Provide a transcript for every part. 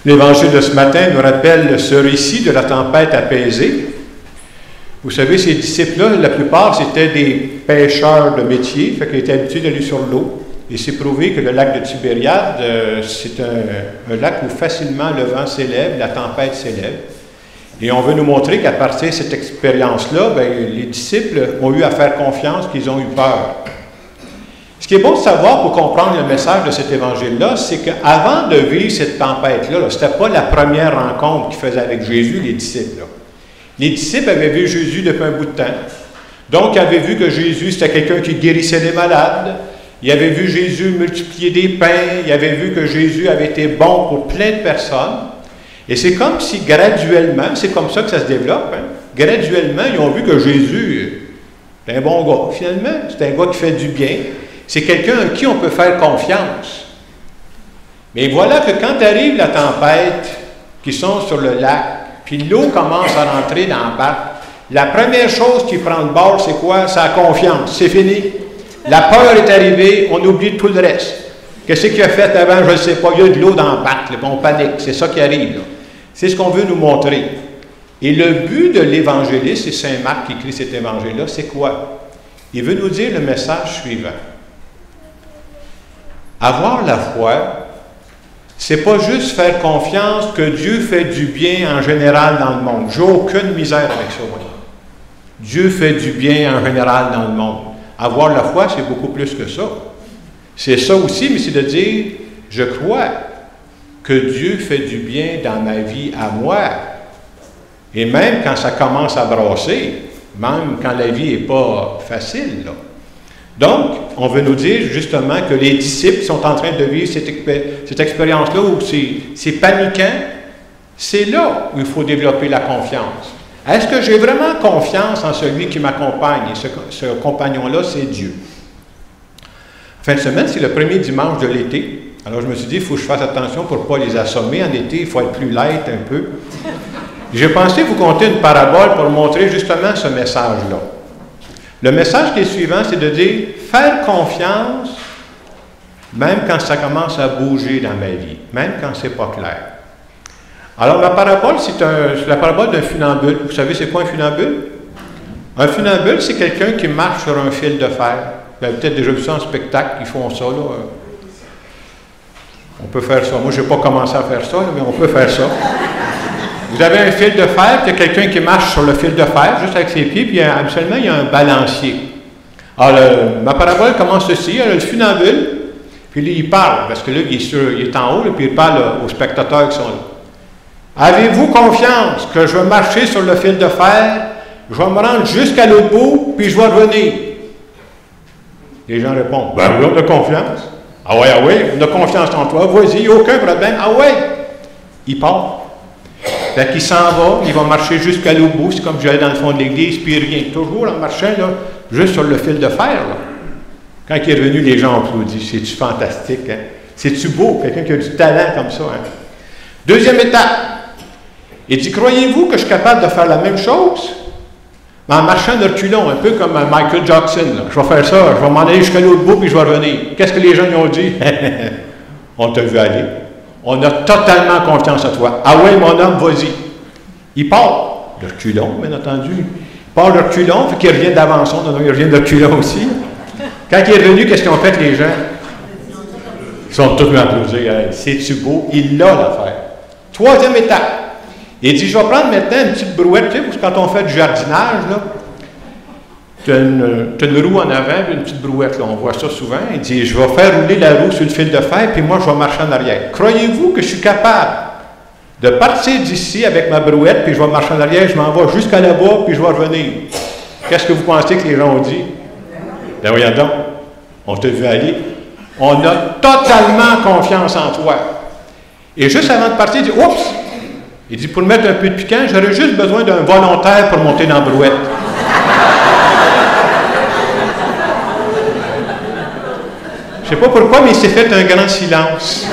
L'évangile de ce matin nous rappelle ce récit de la tempête apaisée. Vous savez, ces disciples-là, la plupart, c'était des pêcheurs de métier, fait qu'ils étaient habitués d'aller sur l'eau. Et c'est prouvé que le lac de Tibériade, c'est un lac où facilement le vent s'élève, la tempête s'élève. Et on veut nous montrer qu'à partir de cette expérience-là, les disciples ont eu à faire confiance, qu'ils ont eu peur. Ce qui est bon de savoir pour comprendre le message de cet évangile-là, c'est qu'avant de vivre cette tempête-là, ce n'était pas la première rencontre qu'ils faisaient avec Jésus, les disciples. Là. Les disciples avaient vu Jésus depuis un bout de temps. Donc, ils avaient vu que Jésus, c'était quelqu'un qui guérissait les malades. Ils avaient vu Jésus multiplier des pains. Ils avaient vu que Jésus avait été bon pour plein de personnes. Et c'est comme si graduellement, c'est comme ça que ça se développe, graduellement, ils ont vu que Jésus, c'est un bon gars, finalement. C'est un gars qui fait du bien. C'est quelqu'un en qui on peut faire confiance. Mais voilà que quand arrive la tempête, qui sont sur le lac, puis l'eau commence à rentrer dans le barque, la première chose qui prend le bord, c'est quoi? C'est la confiance. C'est fini. La peur est arrivée, on oublie tout le reste. Qu'est-ce qu'il a fait avant? Je ne sais pas. Il y a de l'eau dans le barque, on panique. C'est ça qui arrive. Là. C'est ce qu'on veut nous montrer. Et le but de l'évangéliste, c'est Saint Marc qui écrit cet évangile-là, c'est quoi? Il veut nous dire le message suivant. Avoir la foi, c'est pas juste faire confiance que Dieu fait du bien en général dans le monde. J'ai aucune misère avec ça, moi. Dieu fait du bien en général dans le monde. Avoir la foi, c'est beaucoup plus que ça. C'est ça aussi, mais c'est de dire, je crois que Dieu fait du bien dans ma vie à moi. Et même quand ça commence à brasser, même quand la vie n'est pas facile, là. Donc, on veut nous dire justement que les disciples sont en train de vivre cette expérience-là où c'est paniquant. C'est là où il faut développer la confiance. Est-ce que j'ai vraiment confiance en celui qui m'accompagne? Et ce compagnon-là, c'est Dieu. Fin de semaine, c'est le premier dimanche de l'été. Alors, je me suis dit, il faut que je fasse attention pour ne pas les assommer. En été, il faut être plus light un peu. J'ai pensé vous conter une parabole pour montrer justement ce message-là. Le message qui est suivant, c'est de dire, faire confiance, même quand ça commence à bouger dans ma vie, même quand ce n'est pas clair. Alors, la parabole, c'est la parabole d'un funambule. Vous savez, c'est quoi un funambule? Un funambule, c'est quelqu'un qui marche sur un fil de fer. Vous avez peut-être déjà vu ça en spectacle, ils font ça, là. On peut faire ça. Moi, je n'ai pas commencé à faire ça, là, mais on peut faire ça. Vous avez un fil de fer, puis il y a quelqu'un qui marche sur le fil de fer, juste avec ses pieds, puis habituellement, il y a un balancier. Alors, ma parabole commence ceci, il y a le funambule, puis là, il parle, parce que là, il est en haut, là, puis il parle aux spectateurs qui sont là. Avez-vous confiance que je vais marcher sur le fil de fer, je vais me rendre jusqu'à l'autre bout, puis je vais revenir? Les gens répondent, ben oui, on a confiance. Ah ouais, on a confiance en toi, vas-y, il n'y a aucun problème. Ah ouais, il part. Fait qu'il s'en va, il va marcher jusqu'à l'autre bout, c'est comme j'allais dans le fond de l'église, puis rien. Toujours en marchant, là, juste sur le fil de fer, là. Quand il est revenu, les gens ont applaudi. C'est-tu fantastique, hein? C'est-tu beau, quelqu'un qui a du talent comme ça, hein? Deuxième étape. Il dit, croyez-vous que je suis capable de faire la même chose? Mais en marchant de reculons, un peu comme Michael Jackson, là. Je vais faire ça, je vais m'en aller jusqu'à l'autre bout, puis je vais revenir. Qu'est-ce que les gens lui ont dit? On t'a vu aller. On a totalement confiance en toi. Ah ouais, mon homme, vas-y. Il part de reculons, bien entendu. Il part de reculons, fait qu'il revient d'avançon. Non, il revient de reculons aussi. Quand il est revenu, qu'est-ce qu'ils ont fait, les gens? Ils sont tous applaudis. C'est-tu beau? Il l'a, l'affaire. Troisième étape. Il dit, je vais prendre maintenant une petite brouette, tu sais, parce que quand on fait du jardinage, là, tu as une roue en avant, puis une petite brouette, là, on voit ça souvent. Il dit, je vais faire rouler la roue sur le fil de fer, puis moi, je vais marcher en arrière. Croyez-vous que je suis capable de partir d'ici avec ma brouette, puis je vais marcher en arrière, je m'en vais jusqu'à là-bas, puis je vais revenir? Qu'est-ce que vous pensez que les gens ont dit? Ben voyons donc, on t'a vu aller. On a totalement confiance en toi. Et juste avant de partir, il dit, oups! Il dit, pour mettre un peu de piquant, j'aurais juste besoin d'un volontaire pour monter dans la brouette. Je ne sais pas pourquoi, mais il s'est fait un grand silence.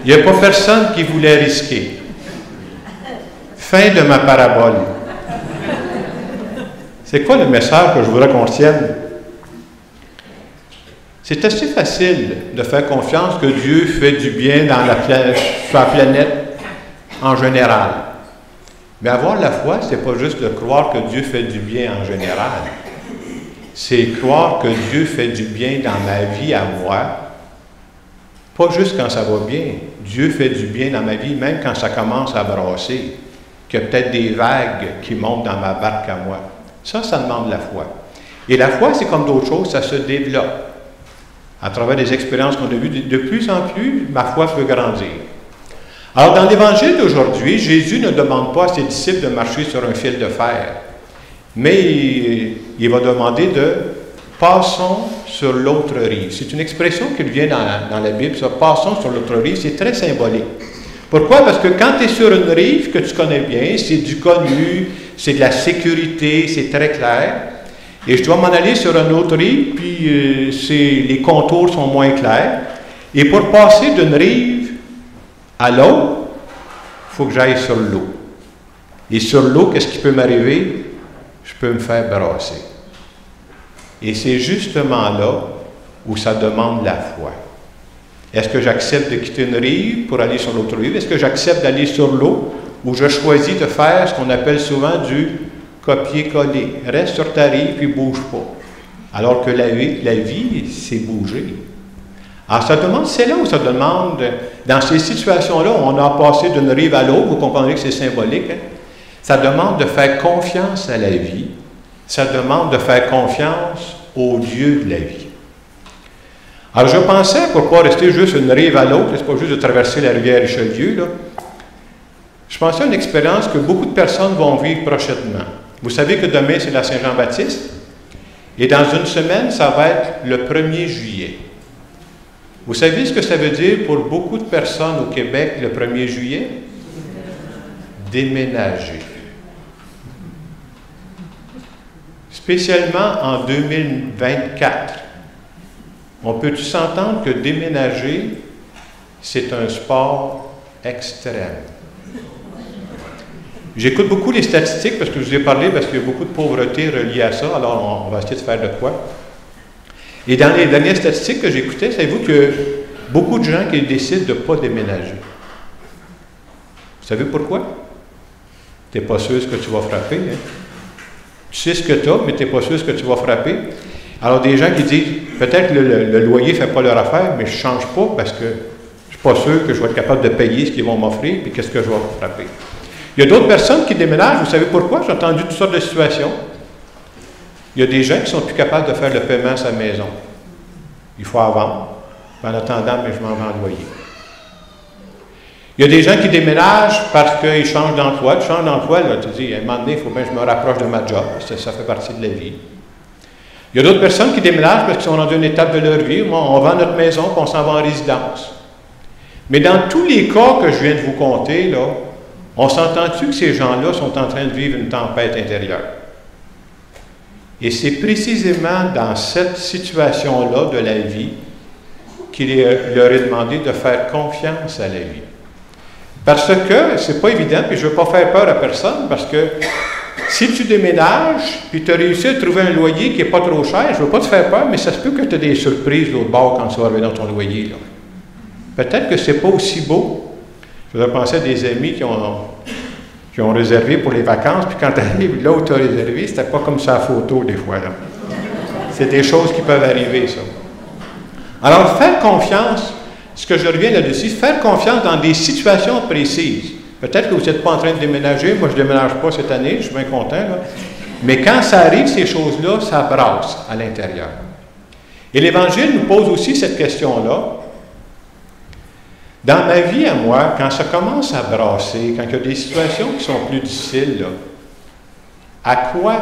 Il n'y a pas personne qui voulait risquer. Fin de ma parabole. C'est quoi le message que je voudrais qu'on retienne? C'est assez facile de faire confiance que Dieu fait du bien sur la planète en général. Mais avoir la foi, ce n'est pas juste de croire que Dieu fait du bien en général. C'est croire que Dieu fait du bien dans ma vie à moi, pas juste quand ça va bien. Dieu fait du bien dans ma vie, même quand ça commence à brasser, qu'il y a peut-être des vagues qui montent dans ma barque à moi. Ça demande la foi. Et la foi, c'est comme d'autres choses, ça se développe. À travers des expériences qu'on a vues, de plus en plus, ma foi peut grandir. Alors, dans l'Évangile d'aujourd'hui, Jésus ne demande pas à ses disciples de marcher sur un fil de fer, mais il va demander de « passons sur l'autre rive ». C'est une expression qui vient dans la Bible, ça, « passons sur l'autre rive », c'est très symbolique. Pourquoi? Parce que quand tu es sur une rive que tu connais bien, c'est du connu, c'est de la sécurité, c'est très clair, et je dois m'en aller sur une autre rive, puis les contours sont moins clairs, et pour passer d'une rive à l'autre, il faut que j'aille sur l'eau. Et sur l'eau, qu'est-ce qui peut m'arriver? Je peux me faire brasser. Et c'est justement là où ça demande la foi. Est-ce que j'accepte de quitter une rive pour aller sur l'autre rive? Est-ce que j'accepte d'aller sur l'eau ou je choisis de faire ce qu'on appelle souvent du copier-coller? Reste sur ta rive puis bouge pas. Alors que la vie, c'est bouger. Alors ça demande, c'est là où ça demande, dans ces situations-là, on a passé d'une rive à l'autre, vous comprendrez que c'est symbolique, hein? Ça demande de faire confiance à la vie, ça demande de faire confiance au Dieu de la vie. Alors je pensais, pour ne pas rester juste d'une rive à l'autre, c'est pas juste de traverser la rivière Richelieu, là, je pensais à une expérience que beaucoup de personnes vont vivre prochainement. Vous savez que demain, c'est la Saint-Jean-Baptiste, et dans une semaine, ça va être le 1er juillet. Vous savez ce que ça veut dire pour beaucoup de personnes au Québec le 1er juillet? Déménager. Spécialement en 2024. On peut-tu s'entendre que déménager, c'est un sport extrême? J'écoute beaucoup les statistiques parce que je vous ai parlé, parce qu'il y a beaucoup de pauvreté reliée à ça, alors on va essayer de faire de quoi. Et dans les dernières statistiques que j'écoutais, savez-vous que beaucoup de gens qui décident de ne pas déménager. Vous savez pourquoi? Tu n'es pas sûr ce que tu vas frapper. Hein? Tu sais ce que tu as, mais tu n'es pas sûr ce que tu vas frapper. Alors, des gens qui disent, peut-être que le loyer ne fait pas leur affaire, mais je ne change pas parce que je ne suis pas sûr que je vais être capable de payer ce qu'ils vont m'offrir, puis qu'est-ce que je vais frapper. Il y a d'autres personnes qui déménagent, vous savez pourquoi? J'ai entendu toutes sortes de situations. Il y a des gens qui ne sont plus capables de faire le paiement à sa maison. Il faut en vendre. En attendant, mais je m'en vais en loyer. Il y a des gens qui déménagent parce qu'ils changent d'emploi. Tu changes d'emploi, là, tu dis, à un moment donné, il faut bien que je me rapproche de ma job. Ça fait partie de la vie. Il y a d'autres personnes qui déménagent parce qu'ils sont dans une étape de leur vie. Moi, on vend notre maison et on s'en va en résidence. Mais dans tous les cas que je viens de vous conter, là, on s'entend-tu que ces gens-là sont en train de vivre une tempête intérieure? Et c'est précisément dans cette situation-là de la vie qu'il leur est demandé de faire confiance à la vie. Parce que c'est pas évident, puis je ne veux pas faire peur à personne, parce que si tu déménages, puis tu as réussi à trouver un loyer qui n'est pas trop cher, je ne veux pas te faire peur, mais ça se peut que tu aies des surprises de l'autre bord quand tu vas arriver dans ton loyer. Là. Peut-être que ce n'est pas aussi beau. Je vais penser à des amis qui ont réservé pour les vacances, puis quand tu arrives là où tu as réservé, c'était pas comme ça la photo des fois. Là. C'est des choses qui peuvent arriver, ça. Alors, faire confiance, ce que je reviens là-dessus, faire confiance dans des situations précises. Peut-être que vous n'êtes pas en train de déménager, moi je ne déménage pas cette année, je suis bien content, là. Mais quand ça arrive, ces choses-là, ça brasse à l'intérieur. Et l'Évangile nous pose aussi cette question-là. Dans ma vie à moi, quand ça commence à brasser, quand il y a des situations qui sont plus difficiles, là, à quoi,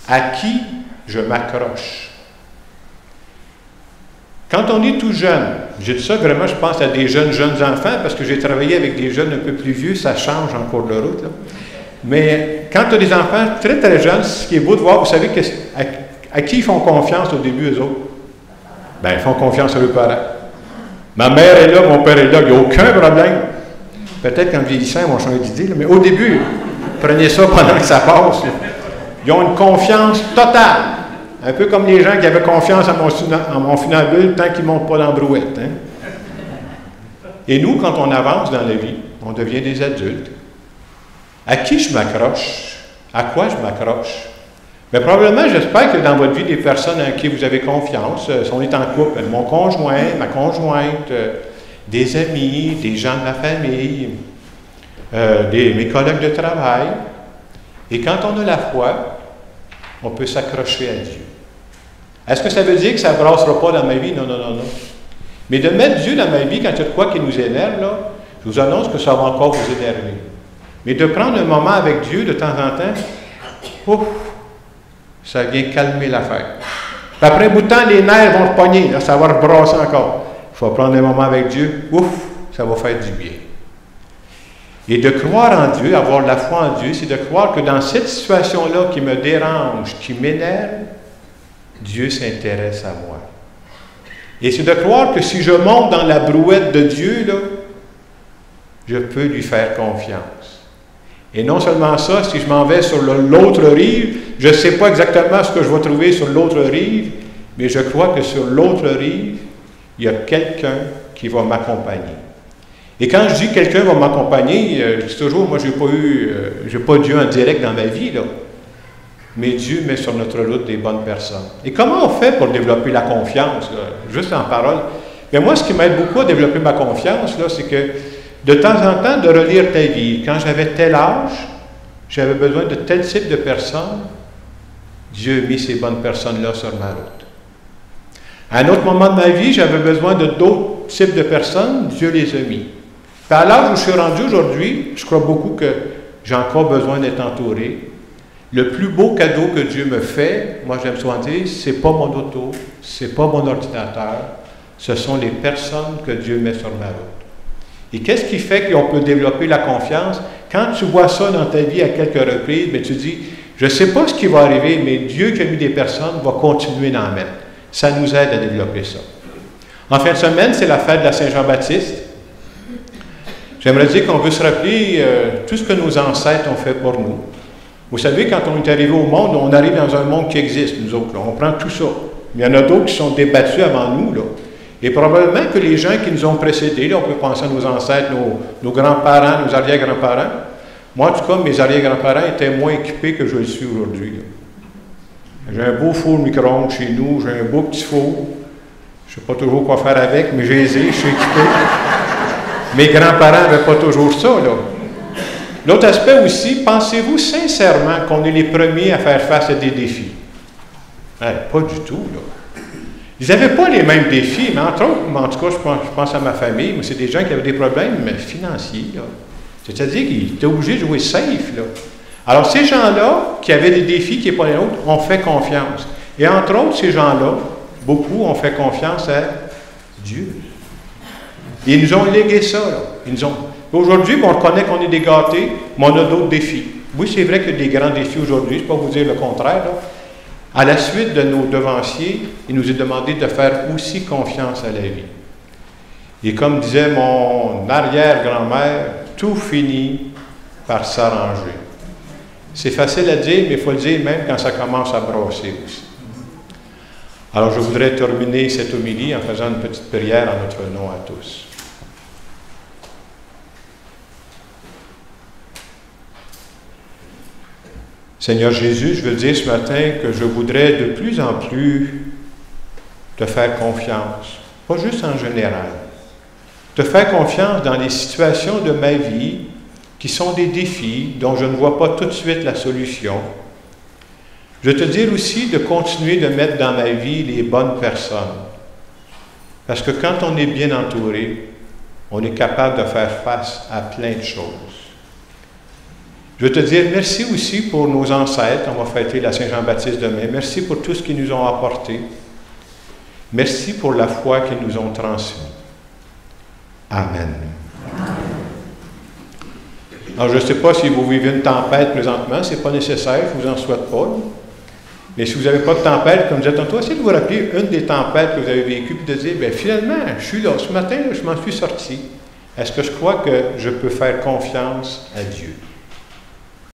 à qui je m'accroche? Quand on est tout jeune, j'ai dit ça vraiment, je pense à des jeunes enfants, parce que j'ai travaillé avec des jeunes un peu plus vieux, ça change en cours de route. Là. Mais quand tu as des enfants très très jeunes, ce qui est beau de voir, vous savez à qui ils font confiance au début, eux autres? Bien, ils font confiance à leurs parents. Ma mère est là, mon père est là, il n'y a aucun problème. Peut-être qu'en vieillissant, ils vont changer d'idée, mais au début, prenez ça pendant que ça passe. Là. Ils ont une confiance totale. Un peu comme les gens qui avaient confiance en mon funambule tant qu'ils ne montent pas dans la brouette. Hein? Et nous, quand on avance dans la vie, on devient des adultes. À qui je m'accroche? À quoi je m'accroche? Mais probablement, j'espère que dans votre vie, des personnes en qui vous avez confiance, si on est en couple, mon conjoint, ma conjointe, des amis, des gens de ma famille, mes collègues de travail. Et quand on a la foi, on peut s'accrocher à Dieu. Est-ce que ça veut dire que ça ne brassera pas dans ma vie? Non, non, non, non. Mais de mettre Dieu dans ma vie quand il y a de quoi qui nous énerve, là, je vous annonce que ça va encore vous énerver. Mais de prendre un moment avec Dieu de temps en temps, ouf, ça vient calmer l'affaire. Puis après un bout de temps, les nerfs vont se pogner, là, ça va rebrasser encore. Il faut prendre un moment avec Dieu, ouf, ça va faire du bien. Et de croire en Dieu, avoir la foi en Dieu, c'est de croire que dans cette situation-là qui me dérange, qui m'énerve, Dieu s'intéresse à moi. Et c'est de croire que si je monte dans la brouette de Dieu, là, je peux lui faire confiance. Et non seulement ça, si je m'en vais sur l'autre rive, je ne sais pas exactement ce que je vais trouver sur l'autre rive, mais je crois que sur l'autre rive, il y a quelqu'un qui va m'accompagner. Et quand je dis quelqu'un va m'accompagner, je dis toujours, moi, j'ai pas Dieu en direct dans ma vie, là. Mais Dieu met sur notre route des bonnes personnes. Et comment on fait pour développer la confiance, là, juste en parole? Mais moi, ce qui m'aide beaucoup à développer ma confiance, là, c'est que de temps en temps, de relire ta vie. Quand j'avais tel âge, j'avais besoin de tel type de personnes. Dieu a mis ces bonnes personnes-là sur ma route. À un autre moment de ma vie, j'avais besoin de d'autres types de personnes. Dieu les a mis. Puis à l'âge où je suis rendu aujourd'hui, je crois beaucoup que j'ai encore besoin d'être entouré. Le plus beau cadeau que Dieu me fait, moi j'aime souvent dire, c'est pas mon auto, c'est pas mon ordinateur, ce sont les personnes que Dieu met sur ma route. Et qu'est-ce qui fait qu'on peut développer la confiance? Quand tu vois ça dans ta vie à quelques reprises, bien, tu dis, je ne sais pas ce qui va arriver, mais Dieu qui a mis des personnes va continuer d'en mettre. Ça nous aide à développer ça. En fin de semaine, c'est la fête de la Saint-Jean-Baptiste. J'aimerais dire qu'on veut se rappeler tout ce que nos ancêtres ont fait pour nous. Vous savez, quand on est arrivé au monde, on arrive dans un monde qui existe, nous autres. Là. On prend tout ça. Mais il y en a d'autres qui sont débattus avant nous. Là. Et probablement que les gens qui nous ont précédés, là, on peut penser à nos ancêtres, nos grands-parents, nos arrière-grands-parents. Moi, en tout cas, mes arrière-grands-parents étaient moins équipés que je le suis aujourd'hui. J'ai un beau four micro-ondes chez nous, j'ai un beau petit four. Je ne sais pas toujours quoi faire avec, mais je suis équipé. Mes grands-parents n'avaient pas toujours ça, là. L'autre aspect aussi, pensez-vous sincèrement qu'on est les premiers à faire face à des défis? Pas du tout, là. Ils n'avaient pas les mêmes défis, mais entre autres, en tout cas, je pense à ma famille, mais c'est des gens qui avaient des problèmes financiers, là. C'est-à-dire qu'ils étaient obligés de jouer safe, là. Alors, ces gens-là, qui avaient des défis qui n'est pas les nôtres, ont fait confiance. Et entre autres, ces gens-là, beaucoup ont fait confiance à Dieu. Et ils nous ont légué ça, là. Ils nous ont... Aujourd'hui, on reconnaît qu'on est des gâtés, mais on a d'autres défis. Oui, c'est vrai qu'il y a des grands défis aujourd'hui, je ne vais pas vous dire le contraire, là. À la suite de nos devanciers, il nous est demandé de faire aussi confiance à la vie. Et comme disait mon arrière-grand-mère, tout finit par s'arranger. C'est facile à dire, mais il faut le dire même quand ça commence à brasser aussi. Alors, je voudrais terminer cette homélie en faisant une petite prière en notre nom à tous. Seigneur Jésus, je veux dire ce matin que je voudrais de plus en plus te faire confiance, pas juste en général, te faire confiance dans les situations de ma vie qui sont des défis dont je ne vois pas tout de suite la solution. Je veux te dire aussi de continuer de mettre dans ma vie les bonnes personnes, parce que quand on est bien entouré, on est capable de faire face à plein de choses. Je veux te dire merci aussi pour nos ancêtres. On va fêter la Saint-Jean-Baptiste demain. Merci pour tout ce qu'ils nous ont apporté. Merci pour la foi qu'ils nous ont transmise. Amen. Alors, je ne sais pas si vous vivez une tempête présentement. Ce n'est pas nécessaire. Je ne vous en souhaite pas. Mais si vous n'avez pas de tempête, comme je disais tantôt, essayez de vous rappeler une des tempêtes que vous avez vécues et de dire, bien, finalement, je suis là. Ce matin, là, je m'en suis sorti. Est-ce que je crois que je peux faire confiance à Dieu?